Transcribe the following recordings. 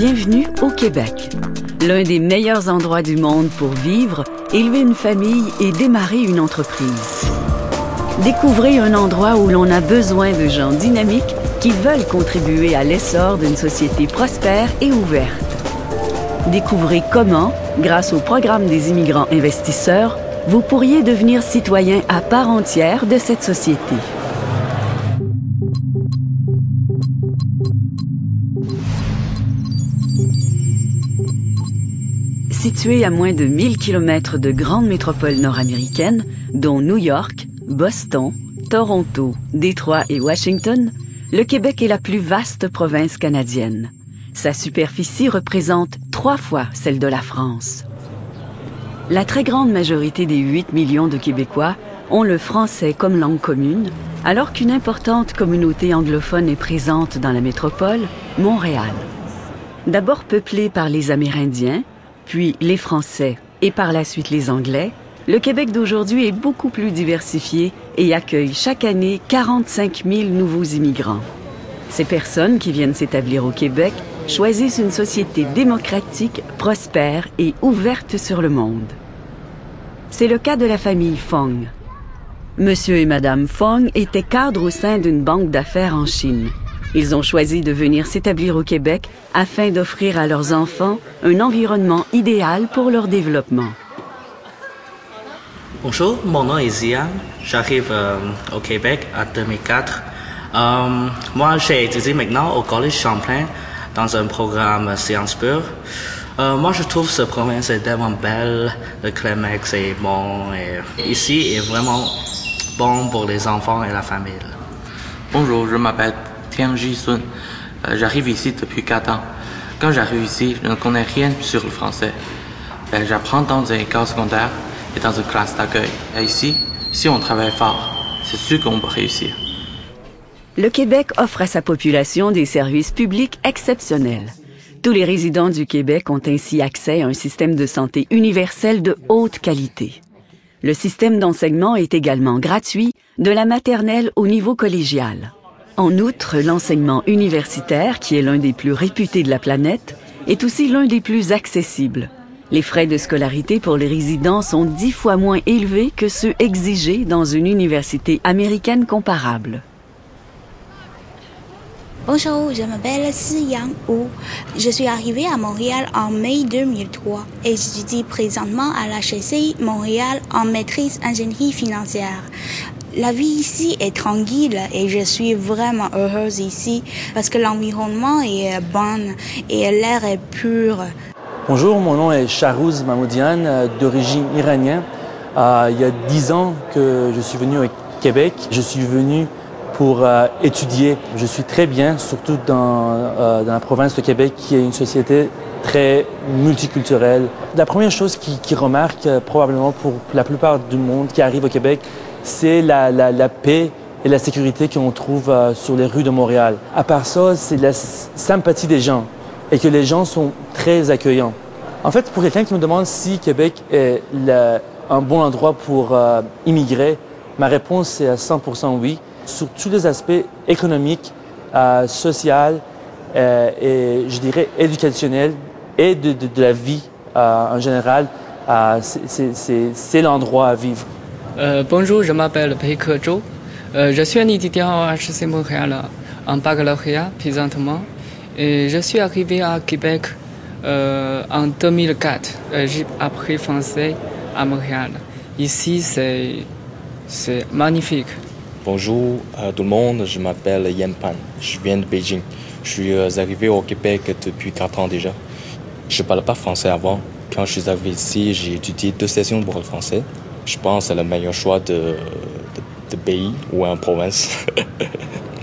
Bienvenue au Québec, l'un des meilleurs endroits du monde pour vivre, élever une famille et démarrer une entreprise. Découvrez un endroit où l'on a besoin de gens dynamiques qui veulent contribuer à l'essor d'une société prospère et ouverte. Découvrez comment, grâce au programme des immigrants investisseurs, vous pourriez devenir citoyen à part entière de cette société. Située à moins de 1000 km de grandes métropoles nord-américaines, dont New York, Boston, Toronto, Détroit et Washington, le Québec est la plus vaste province canadienne. Sa superficie représente 3 fois celle de la France. La très grande majorité des 8 millions de Québécois ont le français comme langue commune, alors qu'une importante communauté anglophone est présente dans la métropole, Montréal. D'abord peuplée par les Amérindiens, puis les Français et par la suite les Anglais, le Québec d'aujourd'hui est beaucoup plus diversifié et accueille chaque année 45 000 nouveaux immigrants. Ces personnes qui viennent s'établir au Québec choisissent une société démocratique, prospère et ouverte sur le monde. C'est le cas de la famille Fong. Monsieur et Madame Fong étaient cadres au sein d'une banque d'affaires en Chine. Ils ont choisi de venir s'établir au Québec afin d'offrir à leurs enfants un environnement idéal pour leur développement. Bonjour, mon nom est Zian. J'arrive au Québec en 2004. Moi, j'ai étudié maintenant au Collège Champlain dans un programme Sciences Pures. Moi, je trouve ce province est tellement belle, le climat est bon et ici est vraiment bon pour les enfants et la famille. Bonjour, je m'appelle Tian Ji-sun. J'arrive ici depuis 4 ans. Quand j'arrive ici, je ne connais rien sur le français. J'apprends dans une école secondaire et dans une classe d'accueil. Ici, si on travaille fort, c'est sûr qu'on peut réussir. Le Québec offre à sa population des services publics exceptionnels. Tous les résidents du Québec ont ainsi accès à un système de santé universel de haute qualité. Le système d'enseignement est également gratuit, de la maternelle au niveau collégial. En outre, l'enseignement universitaire, qui est l'un des plus réputés de la planète, est aussi l'un des plus accessibles. Les frais de scolarité pour les résidents sont 10 fois moins élevés que ceux exigés dans une université américaine comparable. Bonjour, je m'appelle Si Yang Wu. Je suis arrivée à Montréal en mai 2003 et j'étudie présentement à l'HEC Montréal en maîtrise ingénierie financière. La vie ici est tranquille et je suis vraiment heureuse ici parce que l'environnement est bon et l'air est pur. Bonjour, mon nom est Shahrouz Mahmoudian, d'origine iranienne. Il y a 10 ans que je suis venu au Québec. Je suis venu pour étudier. Je suis très bien, surtout dans la province de Québec, qui est une société très multiculturelle. La première chose qui remarque probablement pour la plupart du monde qui arrive au Québec, c'est la paix et la sécurité qu'on trouve sur les rues de Montréal. À part ça, c'est la sympathie des gens et que les gens sont très accueillants. En fait, pour quelqu'un qui me demande si Québec est un bon endroit pour immigrer, ma réponse est à 100% oui. Sur tous les aspects économiques, sociaux et je dirais éducationnels et de la vie en général, c'est l'endroit à vivre. Bonjour, je m'appelle Peike Zhou. Je suis un étudiant à HEC Montréal en baccalauréat présentement. Et je suis arrivé à Québec en 2004. J'ai appris français à Montréal. Ici, c'est magnifique. Bonjour à tout le monde, je m'appelle Yan Pan, je viens de Beijing. Je suis arrivé au Québec depuis 4 ans déjà. Je ne parlais pas français avant. Quand je suis arrivé ici, j'ai étudié 2 sessions pour le français. Je pense que c'est le meilleur choix de pays ou en province.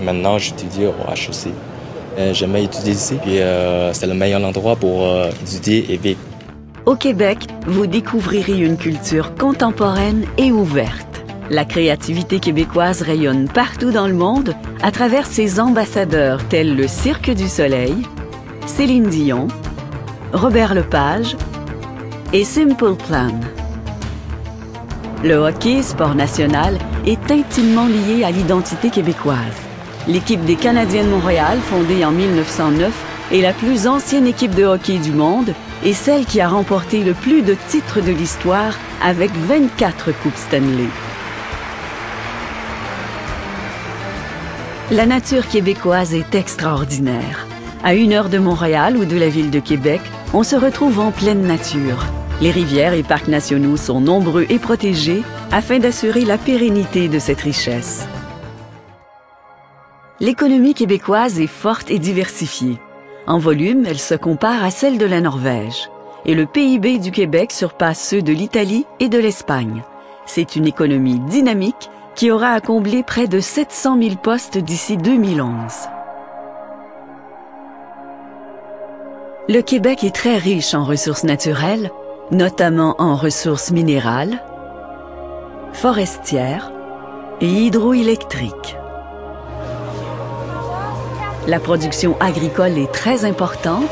Maintenant, j'étudie au HEC. J'aimais étudier ici, puis c'est le meilleur endroit pour étudier et vivre. Au Québec, vous découvrirez une culture contemporaine et ouverte. La créativité québécoise rayonne partout dans le monde à travers ses ambassadeurs tels le Cirque du Soleil, Céline Dion, Robert Lepage et Simple Plan. Le hockey, sport national, est intimement lié à l'identité québécoise. L'équipe des Canadiens de Montréal, fondée en 1909, est la plus ancienne équipe de hockey du monde et celle qui a remporté le plus de titres de l'histoire avec 24 Coupes Stanley. La nature québécoise est extraordinaire. À 1 heure de Montréal ou de la ville de Québec, on se retrouve en pleine nature. Les rivières et parcs nationaux sont nombreux et protégés afin d'assurer la pérennité de cette richesse. L'économie québécoise est forte et diversifiée. En volume, elle se compare à celle de la Norvège. Et le PIB du Québec surpasse ceux de l'Italie et de l'Espagne. C'est une économie dynamique qui aura à combler près de 700 000 postes d'ici 2011. Le Québec est très riche en ressources naturelles, notamment en ressources minérales, forestières et hydroélectriques. La production agricole est très importante,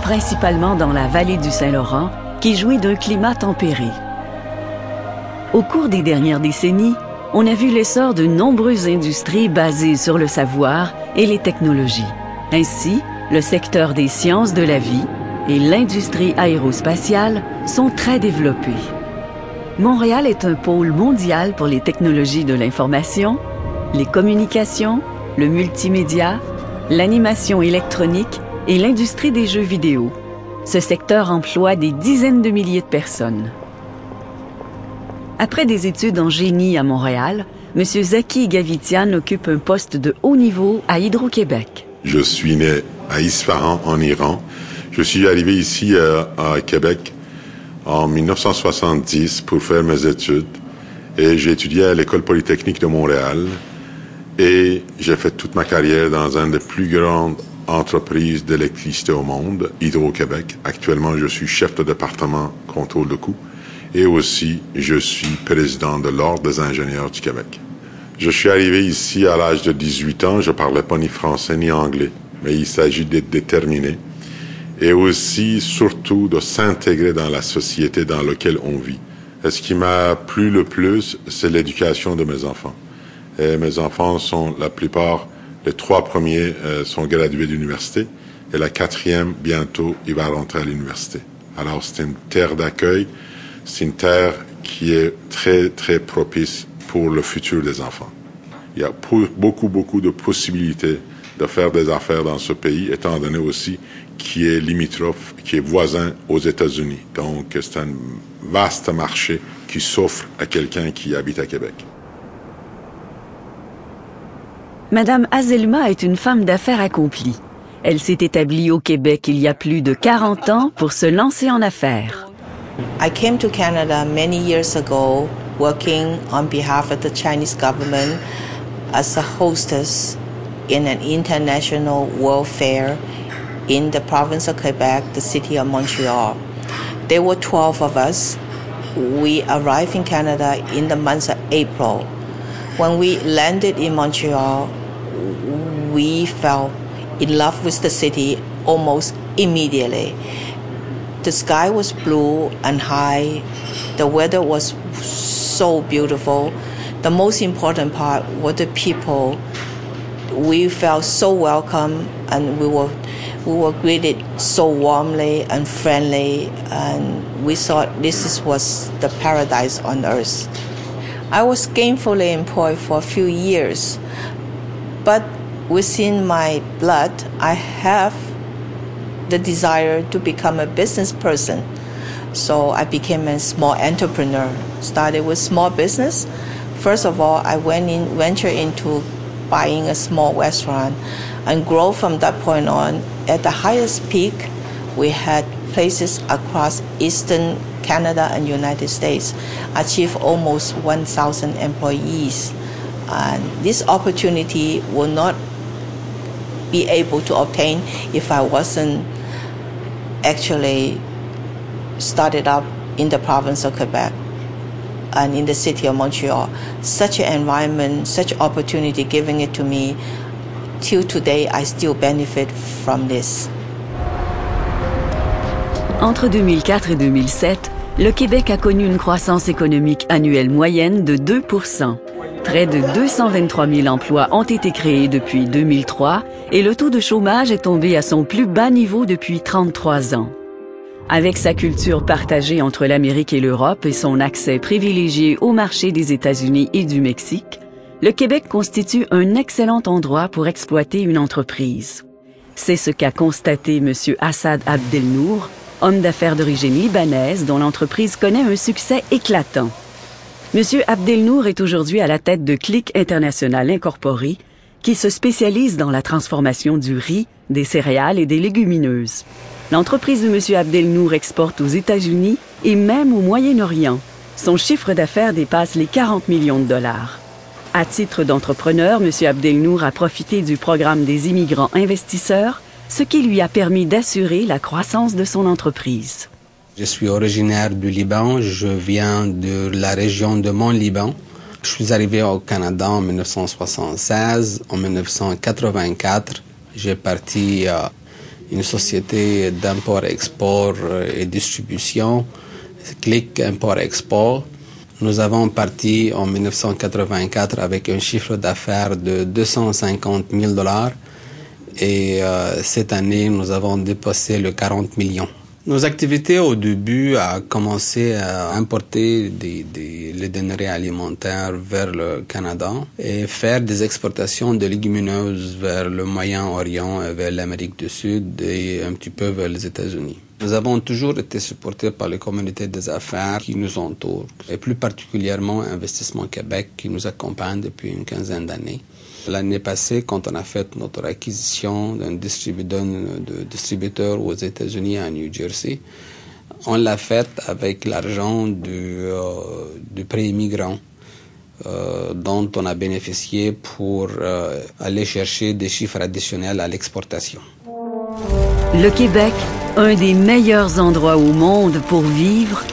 principalement dans la vallée du Saint-Laurent, qui jouit d'un climat tempéré. Au cours des dernières décennies, on a vu l'essor de nombreuses industries basées sur le savoir et les technologies. Ainsi, le secteur des sciences de la vie et l'industrie aérospatiale sont très développés. Montréal est un pôle mondial pour les technologies de l'information, les communications, le multimédia, l'animation électronique et l'industrie des jeux vidéo. Ce secteur emploie des dizaines de milliers de personnes. Après des études en génie à Montréal, M. Zaki Gavitian occupe un poste de haut niveau à Hydro-Québec. Je suis né à Isfahan, en Iran. Je suis arrivé ici à Québec en 1970 pour faire mes études. Et j'ai étudié à l'École polytechnique de Montréal. Et j'ai fait toute ma carrière dans une des plus grandes entreprises d'électricité au monde, Hydro-Québec. Actuellement, je suis chef de département contrôle de coûts. Et aussi, je suis président de l'Ordre des ingénieurs du Québec. Je suis arrivé ici à l'âge de 18 ans. Je parlais pas ni français ni anglais, mais il s'agit d'être déterminé. Et aussi, surtout, de s'intégrer dans la société dans laquelle on vit. Et ce qui m'a plu le plus, c'est l'éducation de mes enfants. Et mes enfants sont, la plupart, les 3 premiers sont gradués d'université. Et la 4e, bientôt, il va rentrer à l'université. Alors, c'est une terre d'accueil. C'est une terre qui est très, très propice pour le futur des enfants. Il y a beaucoup de possibilités de faire des affaires dans ce pays, étant donné aussi qui est limitrophe, qui est voisin aux États-Unis. Donc, c'est un vaste marché qui s'offre à quelqu'un qui habite à Québec. Madame Azelma est une femme d'affaires accomplie. Elle s'est établie au Québec il y a plus de 40 ans pour se lancer en affaires. I came to Canada many years ago working on behalf of the Chinese government as a hostess in an international world fair in the province of Quebec, the city of Montreal. There were 12 of us. We arrived in Canada in the month of April. When we landed in Montreal, we fell in love with the city almost immediately. The sky was blue and high. The weather was so beautiful. The most important part were the people. We felt so welcome, and we were greeted so warmly and friendly, and we thought this was the paradise on earth. I was gainfully employed for a few years, but within my blood, I have the desire to become a business person. So I became a small entrepreneur. Started with small business. First of all, I ventured into buying a small restaurant and grow from that point on. At the highest peak, we had places across Eastern Canada and United States, achieve almost 1,000 employees. And this opportunity will not be able to obtain if I wasn't actually started up in the province of Quebec and in the city of Montreal. Such an environment, such opportunity giving it to me, till today I still benefit from this. Entre 2004 et 2007, le Québec a connu une croissance économique annuelle moyenne de 2%. Près de 223 000 emplois ont été créés depuis 2003 et le taux de chômage est tombé à son plus bas niveau depuis 33 ans. Avec sa culture partagée entre l'Amérique et l'Europe et son accès privilégié au marché des États-Unis et du Mexique, le Québec constitue un excellent endroit pour exploiter une entreprise. C'est ce qu'a constaté M. Assad Abdelnour, homme d'affaires d'origine libanaise dont l'entreprise connaît un succès éclatant. M. Abdelnour est aujourd'hui à la tête de Click International Incorporé, qui se spécialise dans la transformation du riz, des céréales et des légumineuses. L'entreprise de M. Abdelnour exporte aux États-Unis et même au Moyen-Orient. Son chiffre d'affaires dépasse les 40 millions de dollars. À titre d'entrepreneur, M. Abdelnour a profité du programme des immigrants investisseurs, ce qui lui a permis d'assurer la croissance de son entreprise. Je suis originaire du Liban, je viens de la région de Mont-Liban. Je suis arrivé au Canada en 1976. En 1984, j'ai parti à une société d'import-export et distribution, Click Import-Export. Nous avons parti en 1984 avec un chiffre d'affaires de 250 000 $. Et cette année, nous avons dépassé le 40 millions. Nos activités au début ont commencé à importer les denrées alimentaires vers le Canada et faire des exportations de légumineuses vers le Moyen-Orient et vers l'Amérique du Sud et un petit peu vers les États-Unis. Nous avons toujours été supportés par les communautés des affaires qui nous entourent, et plus particulièrement Investissement Québec qui nous accompagne depuis une quinzaine d'années. L'année passée, quand on a fait notre acquisition d'un distributeur aux États-Unis à New Jersey, on l'a fait avec l'argent du prêt immigrant dont on a bénéficié pour aller chercher des chiffres additionnels à l'exportation. Le Québec, un des meilleurs endroits au monde pour vivre,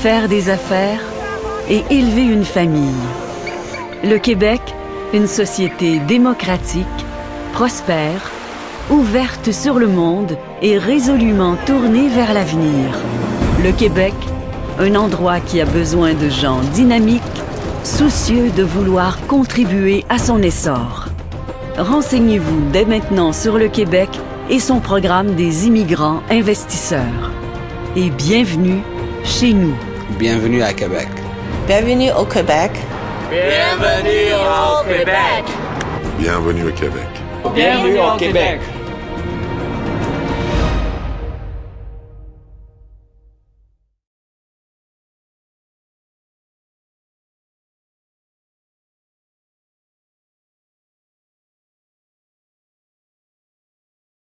faire des affaires et élever une famille. Le Québec, une société démocratique, prospère, ouverte sur le monde et résolument tournée vers l'avenir. Le Québec, un endroit qui a besoin de gens dynamiques, soucieux de vouloir contribuer à son essor. Renseignez-vous dès maintenant sur le Québec et son programme des immigrants investisseurs. Et bienvenue chez nous. Bienvenue à Québec. Bienvenue au Québec. Bienvenue au Québec. Bienvenue au Québec. Bienvenue au Québec.